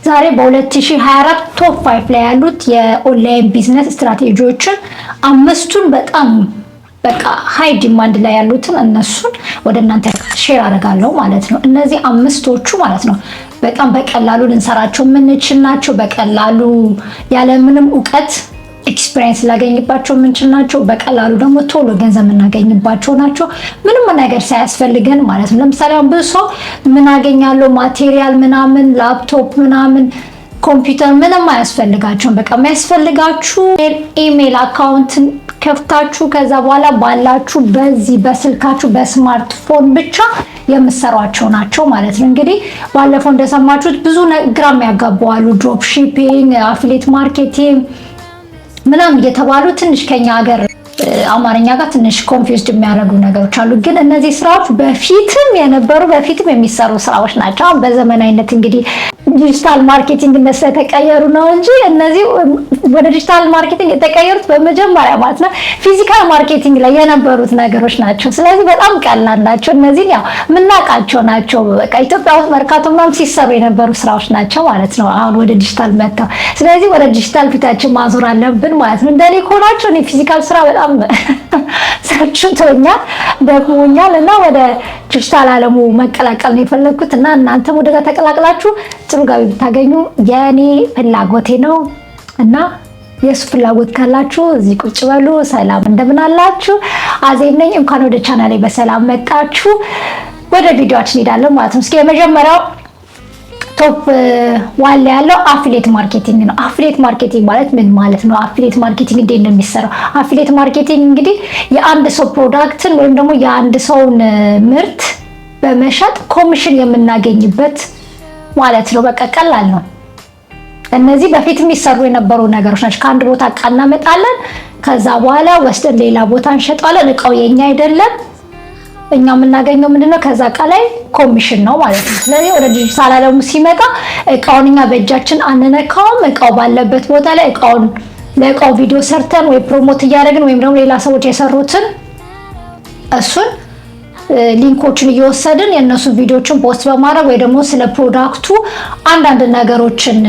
ዛሬ በ2024 ቶፕ 5 ላይ ያሉት የኦንላይን ቢዝነስ ስትራቴጂዎችን አምስቱን በጣም በቃ ሃይ ዲማንድ ላይ ያሉትን እነሱን ወደ እናንተ ሼር አደርጋለሁ ማለት ነው። እነዚህ አምስቶቹ ማለት ነው በጣም በቀላሉ ልንሰራቸው የምንችል ናቸው። በቀላሉ ያለ ምንም ዕውቀት ኤክስፒሪየንስ ላገኝባቸው የምንችል ናቸው። በቀላሉ ደግሞ ቶሎ ገንዘብ እናገኝባቸው ናቸው። ምንም ነገር ሳያስፈልገን ማለት ነው። ለምሳሌ አሁን ብዙ ሰው ምን አገኛለሁ ማቴሪያል ምናምን ላፕቶፕ ምናምን ኮምፒውተር ምንም አያስፈልጋቸውም። በቃ የሚያስፈልጋችሁ ኢሜል አካውንት ከፍታችሁ ከዛ በኋላ ባላችሁ በዚህ በስልካችሁ በስማርትፎን ብቻ የምትሰሯቸው ናቸው ማለት ነው። እንግዲህ ባለፈው እንደሰማችሁት ብዙ ግራም ያጋባዋሉ ድሮፕ ሺፒንግ፣ አፊሊየት ማርኬቲንግ ምናምን እየተባሉ ትንሽ ከኛ ሀገር አማርኛ ጋር ትንሽ ኮንፊውዝድ የሚያደርጉ ነገሮች አሉ። ግን እነዚህ ስራዎች በፊትም የነበሩ በፊትም የሚሰሩ ስራዎች ናቸው። አሁን በዘመናዊነት እንግዲህ ዲጂታል ማርኬቲንግ ስለተቀየሩ ነው እንጂ እነዚህ ወደ ዲጂታል ማርኬቲንግ የተቀየሩት በመጀመሪያ ማለት ነው ፊዚካል ማርኬቲንግ ላይ የነበሩት ነገሮች ናቸው። ስለዚህ በጣም ቀላል ናቸው። እነዚህ ያው የምናውቃቸው ናቸው። በቃ ኢትዮጵያ ውስጥ መርካቶ ምናምን ሲሰሩ የነበሩ ስራዎች ናቸው ማለት ነው። አሁን ወደ ዲጂታል መጥተው ስለዚህ ወደ ዲጂታል ፊታችን ማዞር አለብን ማለት ነው። እንደኔ ከሆናችሁ እኔ ፊዚካል ስራ በጣም ሰልችቶኛል ደክሞኛል እና ወደ ዲጂታል ዓለሙ መቀላቀል ነው የፈለኩት እና እናንተም ወደዛ ተቀላቅላችሁ ጥሩ ገቢ ብታገኙ የኔ ፍላጎቴ ነው እና የሱ ፍላጎት ካላችሁ እዚህ ቁጭ በሉ። ሰላም እንደምን አላችሁ? አዜብ ነኝ። እንኳን ወደ ቻናሌ በሰላም መጣችሁ። ወደ ቪዲዮአችን እንሄዳለን ማለት ነው። እስኪ የመጀመሪያው ቶፕ ዋን ላይ ያለው አፊሊየት ማርኬቲንግ ነው። አፊሊየት ማርኬቲንግ ማለት ምን ማለት ነው? አፊሊየት ማርኬቲንግ እንዴት ነው የሚሰራው? አፊሊየት ማርኬቲንግ እንግዲህ የአንድ ሰው ፕሮዳክትን ወይም ደግሞ የአንድ ሰውን ምርት በመሸጥ ኮሚሽን የምናገኝበት ማለት ነው። በቃ ቀላል ነው። እነዚህ በፊት የሚሰሩ የነበሩ ነገሮች ናቸው። ከአንድ ቦታ እቃ እናመጣለን፣ ከዛ በኋላ ወስደን ሌላ ቦታ እንሸጣለን። እቃው የኛ አይደለም። እኛ የምናገኘው ምንድነው? ከዛ እቃ ላይ ኮሚሽን ነው ማለት ነው። ስለዚህ ወደ ዲጂታል ዓለሙ ሲመጣ እቃውን እኛ በእጃችን አንነካውም። እቃው ባለበት ቦታ ላይ ለእቃው ቪዲዮ ሰርተን ወይ ፕሮሞት እያደረግን ወይም ደግሞ ሌላ ሰዎች የሰሩትን እሱን ሊንኮችን እየወሰድን የነሱ ቪዲዮችን ፖስት በማድረግ ወይ ደግሞ ስለ ፕሮዳክቱ አንዳንድ ነገሮችን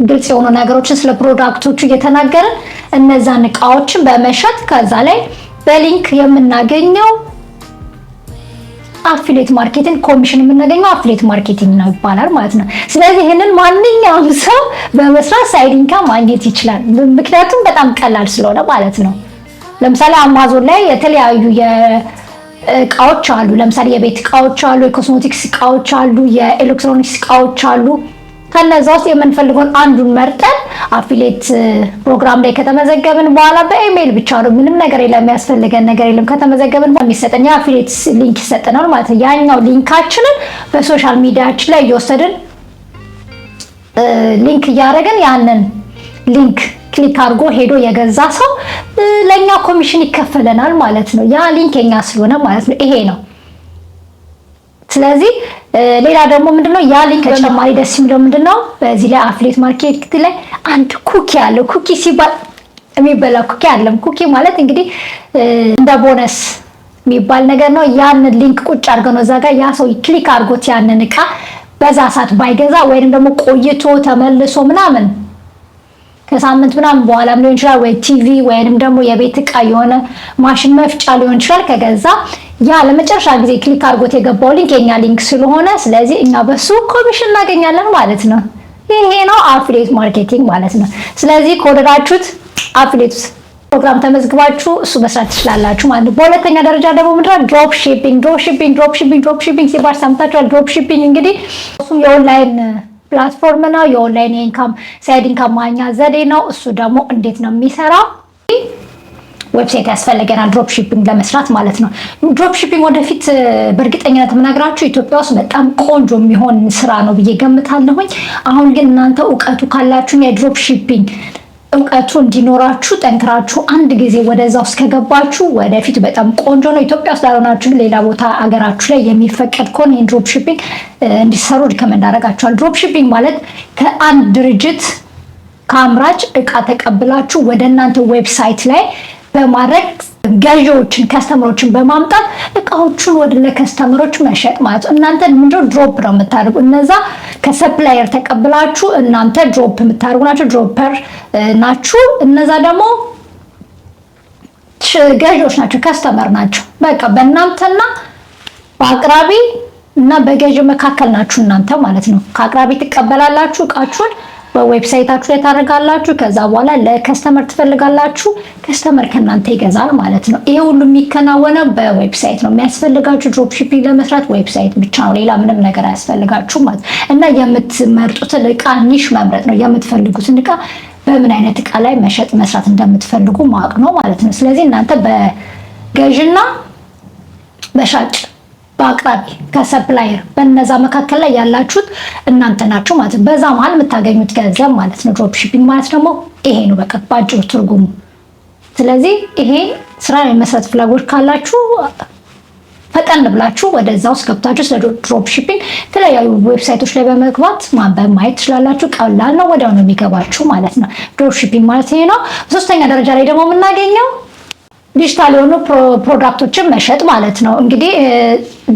ግልጽ የሆኑ ነገሮችን ስለ ፕሮዳክቶቹ እየተናገርን እነዛን እቃዎችን በመሸጥ ከዛ ላይ በሊንክ የምናገኘው አፊሊየት ማርኬቲንግ ኮሚሽን የምናገኘው አፊሊየት ማርኬቲንግ ነው ይባላል ማለት ነው። ስለዚህ ይሄንን ማንኛውም ሰው በመስራት ሳይድ ኢንካም ማግኘት ይችላል። ምክንያቱም በጣም ቀላል ስለሆነ ማለት ነው። ለምሳሌ አማዞን ላይ የተለያዩ እቃዎች አሉ። ለምሳሌ የቤት እቃዎች አሉ፣ የኮሰሞቲክስ እቃዎች አሉ፣ የኤሌክትሮኒክስ እቃዎች አሉ። ከነዛ ውስጥ የምንፈልገውን አንዱን መርጠን አፊሊየት ፕሮግራም ላይ ከተመዘገብን በኋላ በኢሜል ብቻ ነው፣ ምንም ነገር የለም፣ የሚያስፈልገን ነገር የለም። ከተመዘገብን በኋላ የሚሰጠን የአፊሊየት ሊንክ ይሰጠናል ማለት ነው። ያኛው ሊንካችንን በሶሻል ሚዲያችን ላይ እየወሰድን ሊንክ እያደረግን ያንን ሊንክ ክሊክ አድርጎ ሄዶ የገዛ ሰው ለኛ ኮሚሽን ይከፈለናል ማለት ነው። ያ ሊንክ የኛ ስለሆነ ማለት ነው። ይሄ ነው። ስለዚህ ሌላ ደግሞ ምንድነው ያ ሊንክ ተጨማሪ ደስ የሚለው ምንድነው? በዚህ ላይ አፊሊየት ማርኬቲንግ ላይ አንድ ኩኪ አለ። ኩኪ ሲባል የሚበላ ኩኪ አይደለም። ኩኪ ማለት እንግዲህ እንደ ቦነስ የሚባል ነገር ነው። ያንን ሊንክ ቁጭ አድርገው ነው እዛ ጋር ያ ሰው ክሊክ አድርጎት ያንን እቃ በዛ ሰዓት ባይገዛ ወይንም ደግሞ ቆይቶ ተመልሶ ምናምን ከሳምንት ምናምን በኋላም ሊሆን ይችላል ወይ ቲቪ ወይንም ደግሞ የቤት እቃ የሆነ ማሽን መፍጫ ሊሆን ይችላል ከገዛ ያ ለመጨረሻ ጊዜ ክሊክ አድርጎት የገባው ሊንክ የኛ ሊንክ ስለሆነ ስለዚህ እኛ በሱ ኮሚሽን እናገኛለን ማለት ነው። ይሄ ነው አፊሊየት ማርኬቲንግ ማለት ነው። ስለዚህ ከወደዳችሁት አፊሊየት ፕሮግራም ተመዝግባችሁ እሱ መስራት ትችላላችሁ ማለት ነው። በሁለተኛ ደረጃ ደግሞ ምንድነው? ድሮፕ ሺፒንግ ሲባል ሰምታችኋል። ድሮፕ ሺፒንግ እንግዲህ እሱ የኦንላይን ፕላትፎርም ነው። የኦንላይን ኢንካም ሳይድ ኢንካም ማግኛ ዘዴ ነው። እሱ ደግሞ እንዴት ነው የሚሰራው? ዌብሳይት ያስፈልገናል ድሮፕ ሺፒንግ ለመስራት ማለት ነው። ድሮፕ ሺፒንግ ወደፊት በእርግጠኝነት የምነግራችሁ ኢትዮጵያ ውስጥ በጣም ቆንጆ የሚሆን ስራ ነው ብዬ ገምታለሁኝ። አሁን ግን እናንተ እውቀቱ ካላችሁ የድሮፕ ሺፒንግ እውቀቱ እንዲኖራችሁ ጠንክራችሁ አንድ ጊዜ ወደዛ ውስጥ ከገባችሁ ወደፊት በጣም ቆንጆ ነው። ኢትዮጵያ ውስጥ ላልሆናችሁ ሌላ ቦታ አገራችሁ ላይ የሚፈቀድ ከሆነ ድሮፕ ሺፒንግ እንዲሰሩ ሪከመንድ አደርጋችኋል። ድሮፕ ሺፒንግ ማለት ከአንድ ድርጅት ከአምራች እቃ ተቀብላችሁ ወደ እናንተ ዌብሳይት ላይ በማድረግ ገዢዎችን ከስተመሮችን በማምጣት እቃዎቹን ወደ ለከስተመሮች መሸጥ ማለት ነው። እናንተ ምንድነው ድሮፕ ነው የምታደርጉ። እነዛ ከሰፕላየር ተቀብላችሁ እናንተ ድሮፕ የምታደርጉ ናቸው፣ ድሮፐር ናችሁ። እነዛ ደግሞ ገዢዎች ናቸው፣ ከስተመር ናቸው። በቃ በእናንተና በአቅራቢ እና በገዢ መካከል ናችሁ እናንተ ማለት ነው። ከአቅራቢ ትቀበላላችሁ እቃችሁን በዌብሳይታችሁ ላይ ታደርጋላችሁ። ከዛ በኋላ ለከስተመር ትፈልጋላችሁ፣ ከስተመር ከናንተ ይገዛል ማለት ነው። ይሄ ሁሉ የሚከናወነው በዌብሳይት ነው። የሚያስፈልጋችሁ ድሮፕ ሺፒንግ ለመስራት ዌብሳይት ብቻ ነው፣ ሌላ ምንም ነገር አያስፈልጋችሁ ማለት እና የምትመርጡትን እቃ ኒሽ መምረጥ ነው። የምትፈልጉትን እቃ በምን አይነት እቃ ላይ መሸጥ መስራት እንደምትፈልጉ ማወቅ ነው ማለት ነው። ስለዚህ እናንተ በገዥና በሻጭ በአቅራቢ ከሰፕላየር በነዛ መካከል ላይ ያላችሁት እናንተ ናችሁ ማለት ነው። በዛ መሀል የምታገኙት ገንዘብ ማለት ነው። ድሮፕ ሺፒንግ ማለት ደግሞ ይሄ ነው በቃ ባጭሩ ትርጉሙ። ስለዚህ ይሄ ስራ የመስራት ፍላጎት ካላችሁ ፈጠን ብላችሁ ወደዛ ውስጥ ገብታችሁ ስለ ድሮፕ ሺፒንግ የተለያዩ ዌብሳይቶች ላይ በመግባት ማንበብ ማየት ትችላላችሁ። ቀላል ነው፣ ወዲያው ነው የሚገባችሁ ማለት ነው። ድሮፕ ሺፒንግ ማለት ይሄ ነው። ሶስተኛ ደረጃ ላይ ደግሞ የምናገኘው ዲጂታል የሆኑ ፕሮዳክቶችን መሸጥ ማለት ነው። እንግዲህ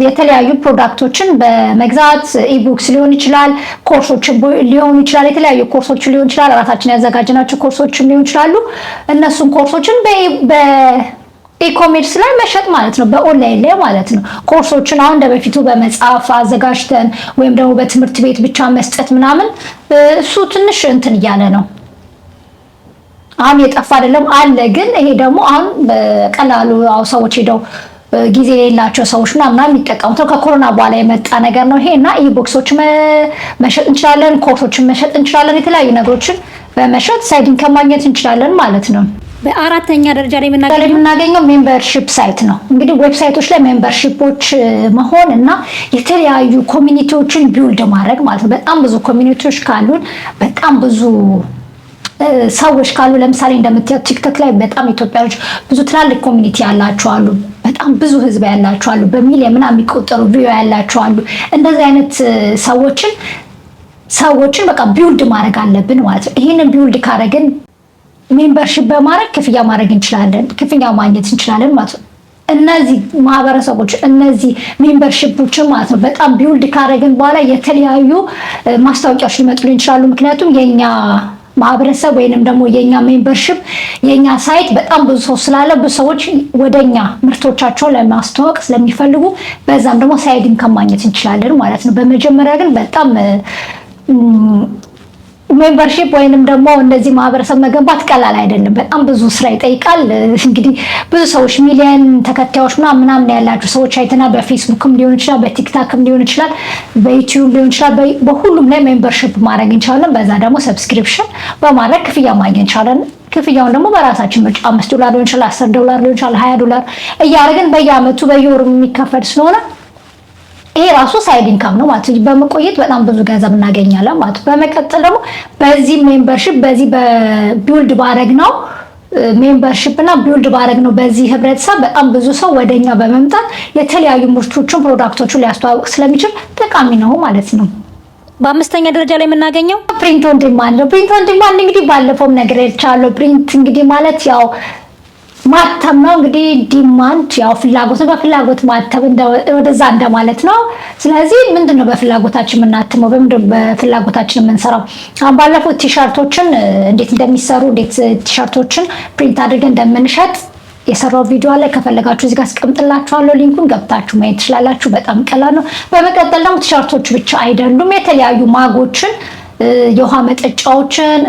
የተለያዩ ፕሮዳክቶችን በመግዛት ኢቡክስ ሊሆን ይችላል፣ ኮርሶችን ሊሆን ይችላል፣ የተለያዩ ኮርሶችን ሊሆን ይችላል፣ ራሳችን ያዘጋጀናቸው ኮርሶችን ሊሆን ይችላሉ። እነሱን ኮርሶችን በኢኮሜርስ ላይ መሸጥ ማለት ነው፣ በኦንላይን ላይ ማለት ነው። ኮርሶችን አሁን እንደበፊቱ በመጽሐፍ አዘጋጅተን ወይም ደግሞ በትምህርት ቤት ብቻ መስጠት ምናምን እሱ ትንሽ እንትን እያለ ነው። አሁን የጠፋ አይደለም አለ። ግን ይሄ ደግሞ አሁን በቀላሉ ሰዎች ሄደው ጊዜ የሌላቸው ሰዎች ምናምን የሚጠቀሙት ከኮሮና በኋላ የመጣ ነገር ነው ይሄና ኢቡክሶች መሸጥ እንችላለን፣ ኮርሶችን መሸጥ እንችላለን፣ የተለያዩ ነገሮችን በመሸጥ ሳይድ ኢንከም ማግኘት እንችላለን ማለት ነው። በአራተኛ ደረጃ ላይ የምናገኘው ሜምበርሺፕ ሳይት ነው። እንግዲህ ዌብሳይቶች ላይ ሜምበርሺፖች መሆን እና የተለያዩ ኮሚኒቲዎችን ቢውልድ ማድረግ ማለት ነው። በጣም ብዙ ኮሚኒቲዎች ካሉን በጣም ብዙ ሰዎች ካሉ ለምሳሌ እንደምታዩት ቲክቶክ ላይ በጣም ኢትዮጵያኖች ብዙ ትላልቅ ኮሚኒቲ ያላቸው አሉ። በጣም ብዙ ህዝብ ያላቸው አሉ። በሚሊዮን ምናምን የሚቆጠሩ ቪዲዮ ያላቸው አሉ። እንደዚህ አይነት ሰዎችን በቃ ቢውልድ ማድረግ አለብን ማለት ነው። ይሄንን ቢውልድ ካደረግን ሜምበርሺፕ በማድረግ ክፍያ ማድረግ እንችላለን፣ ክፍያ ማግኘት እንችላለን ማለት ነው። እነዚህ ማህበረሰቦች እነዚህ ሜምበርሺፖችን ማለት ነው በጣም ቢውልድ ካደረግን በኋላ የተለያዩ ማስታወቂያዎች ሊመጡልን ይችላሉ። ምክንያቱም የኛ ማህበረሰብ ወይንም ደግሞ የኛ ሜምበርሺፕ የኛ ሳይት በጣም ብዙ ሰው ስላለ ብዙ ሰዎች ወደኛ ምርቶቻቸውን ለማስተዋወቅ ስለሚፈልጉ በዛም ደግሞ ሳይድ ኢንከም ማግኘት እንችላለን ማለት ነው። በመጀመሪያ ግን በጣም ሜምበርሺፕ ወይንም ደግሞ እንደዚህ ማህበረሰብ መገንባት ቀላል አይደለም። በጣም ብዙ ስራ ይጠይቃል። እንግዲህ ብዙ ሰዎች ሚሊዮን ተከታዮች ምናምን ያላችሁ ሰዎች አይተና በፌስቡክም ሊሆን ይችላል፣ በቲክታክም ሊሆን ይችላል፣ በዩቲዩብ ሊሆን ይችላል፣ በሁሉም ላይ ሜምበርሺፕ ማድረግ እንችላለን። በዛ ደግሞ ሰብስክሪፕሽን በማድረግ ክፍያ ማግኘት እንችላለን። ክፍያውን ደግሞ በራሳችን ምርጫ $5 ሊሆን ይችላል፣ $10 ሊሆን ይችላል፣ $20 እያደረግን በየአመቱ በየወሩ የሚከፈል ስለሆነ ይሄ ራሱ ሳይድ ኢንካም ነው ማለት ነው። በመቆየት በጣም ብዙ ገንዘብ እናገኛለን ማለት ነው። በመቀጠል ደግሞ በዚህ ሜምበርሺፕ በዚህ በቢውልድ ባረግ ነው ሜምበርሺፕ እና ቢውልድ ባረግ ነው በዚህ ህብረተሰብ በጣም ብዙ ሰው ወደኛ በመምጣት የተለያዩ ምርቶችን ፕሮዳክቶችን ሊያስተዋውቅ ስለሚችል ጠቃሚ ነው ማለት ነው። በአምስተኛ ደረጃ ላይ የምናገኘው ፕሪንት ኦን ዲማንድ ነው። ፕሪንት ኦን ዲማንድ እንግዲህ ባለፈውም ነገር ይቻላል። ፕሪንት እንግዲህ ማለት ያው ማተም ነው። እንግዲህ ዲማንድ ያው ፍላጎት ነው። በፍላጎት ማተም ወደዛ እንደማለት ነው። ስለዚህ ምንድነው በፍላጎታችን የምናትመው? በምንድነው በፍላጎታችን የምንሰራው? አሁን ባለፈው ቲሸርቶችን እንዴት እንደሚሰሩ እንዴት ቲሸርቶችን ፕሪንት አድርገን እንደምንሸጥ የሰራው ቪዲዮ አለ። ከፈለጋችሁ እዚህ ጋር አስቀምጥላችኋለሁ ሊንኩን ገብታችሁ ማየት ትችላላችሁ። በጣም ቀላል ነው። በመቀጠል ደግሞ ቲሸርቶች ብቻ አይደሉም። የተለያዩ ማጎችን፣ የውሃ መጠጫዎችን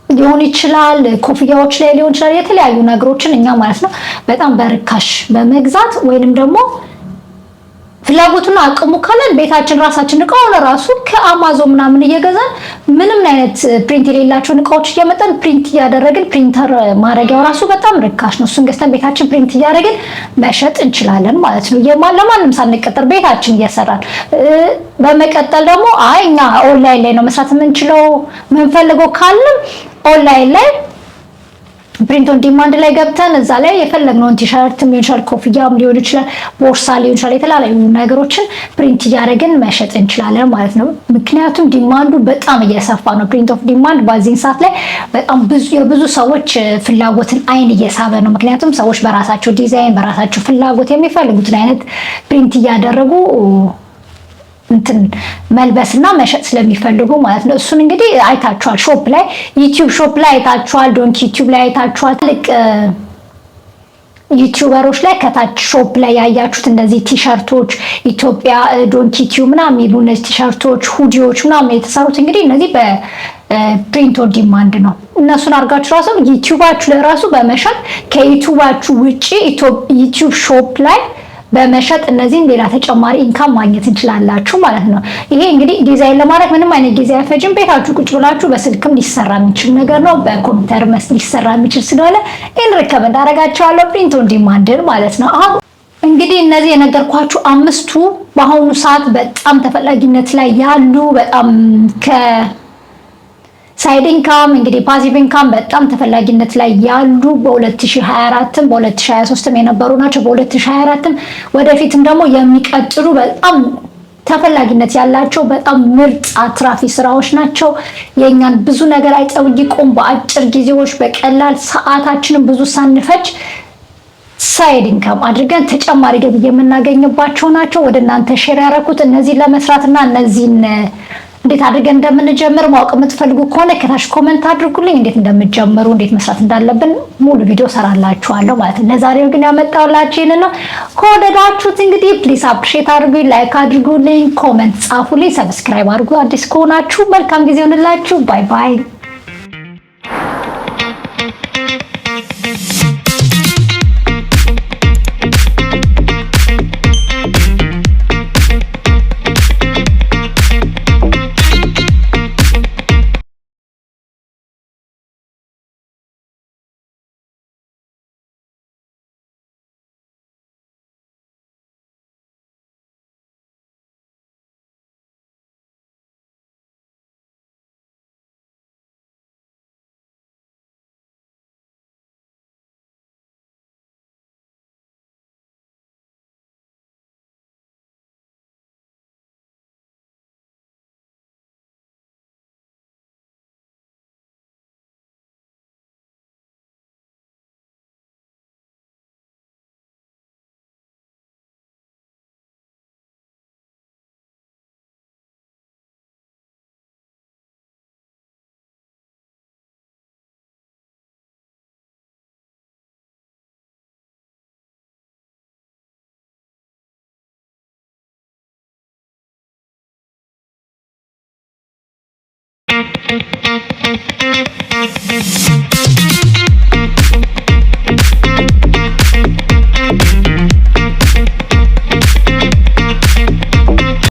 ሊሆን ይችላል፣ ኮፍያዎች ላይ ሊሆን ይችላል። የተለያዩ ነገሮችን እኛ ማለት ነው በጣም በርካሽ በመግዛት ወይንም ደግሞ ፍላጎቱና አቅሙ ካለን ቤታችን ራሳችን እቃውን ራሱ ከአማዞን ምናምን እየገዛን ምንም አይነት ፕሪንት የሌላቸውን እቃዎች እየመጠን ፕሪንት እያደረግን ፕሪንተር ማድረጊያው ራሱ በጣም ርካሽ ነው። እሱን ገዝተን ቤታችን ፕሪንት እያደረግን መሸጥ እንችላለን ማለት ነው። ለማንም ሳንቀጥር ቤታችን እየሰራን። በመቀጠል ደግሞ እኛ ኦንላይን ላይ ነው መስራት የምንችለው የምንፈልገው ካለም ኦንላይን ላይ ፕሪንት ኦን ዲማንድ ላይ ገብተን እዛ ላይ የፈለግነውን ቲሸርትም ሊሆን ይችላል፣ ኮፍያም ሊሆን ይችላል፣ ቦርሳ ሊሆን ይችላል፣ የተለያዩ ነገሮችን ፕሪንት እያደረግን መሸጥ እንችላለን ማለት ነው። ምክንያቱም ዲማንዱ በጣም እየሰፋ ነው። ፕሪንት ኦፍ ዲማንድ በዚህ ሰዓት ላይ በጣም የብዙ ሰዎች ፍላጎትን አይን እየሳበ ነው። ምክንያቱም ሰዎች በራሳቸው ዲዛይን በራሳቸው ፍላጎት የሚፈልጉትን አይነት ፕሪንት እያደረጉ እንትን መልበስና መሸጥ ስለሚፈልጉ ማለት ነው። እሱን እንግዲህ አይታችኋል፣ ሾፕ ላይ ዩቲዩብ ሾፕ ላይ አይታችኋል፣ ዶንኪ ዩቲዩብ ላይ አይታችኋል። ልክ ዩቲዩበሮች ላይ ከታች ሾፕ ላይ ያያችሁት እንደዚህ ቲሸርቶች ኢትዮጵያ ዶንኪ ዩቲዩብ ምናምን የሚሉ እነዚህ ቲሸርቶች፣ ሁዲዎች ምናምን የተሰሩት እንግዲህ እነዚህ በፕሪንት ኦን ዲማንድ ነው። እነሱን አድርጋችሁ ራሱ ዩቲዩባችሁ ላይ ራሱ በመሸጥ ከዩቲዩባችሁ ውጪ ዩቲዩብ ሾፕ ላይ በመሸጥ እነዚህን ሌላ ተጨማሪ ኢንካም ማግኘት እንችላላችሁ ማለት ነው። ይሄ እንግዲህ ዲዛይን ለማድረግ ምንም አይነት ጊዜ አይፈጅም። ቤታችሁ ቁጭ ብላችሁ በስልክም ሊሰራ የሚችል ነገር ነው። በኮምፒውተር ሊሰራ የሚችል ስለሆነ ኢን ሪከመንድ አደርጋችኋለሁ ፕሪንት ኦን ዲማንድን ማለት ነው። አሁን እንግዲህ እነዚህ የነገርኳችሁ አምስቱ በአሁኑ ሰዓት በጣም ተፈላጊነት ላይ ያሉ በጣም ሳይድ ኢንካም እንግዲህ ፓሲቭ ኢንካም በጣም ተፈላጊነት ላይ ያሉ በ2024ም በ2023ም የነበሩ ናቸው። በ2024ም ወደፊትም ደግሞ የሚቀጥሉ በጣም ተፈላጊነት ያላቸው በጣም ምርጥ አትራፊ ስራዎች ናቸው። የኛን ብዙ ነገር አይጠይቁም። በአጭር ጊዜዎች በቀላል ሰዓታችንን ብዙ ሳንፈጅ ሳይድ ኢንካም አድርገን ተጨማሪ ገቢ የምናገኝባቸው ናቸው። ወደ እናንተ ሼር ያደረኩት እነዚህ ለመስራትና እነዚህን እንዴት አድርገን እንደምንጀምር ማወቅ የምትፈልጉ ከሆነ ከታች ኮሜንት አድርጉልኝ። እንዴት እንደምትጀምሩ እንዴት መስራት እንዳለብን ሙሉ ቪዲዮ ሰራላችኋለሁ ማለት ነው። ለዛሬው ግን ያመጣሁላችሁ ይሄን ነው። ከወደዳችሁት እንግዲህ ፕሊዝ አፕሪሺየት አድርጉኝ፣ ላይክ አድርጉልኝ፣ ኮሜንት ጻፉልኝ፣ ሰብስክራይብ አድርጉ። አዲስ ከሆናችሁ መልካም ጊዜ ይሁንላችሁ። ባይ ባይ። Thank you.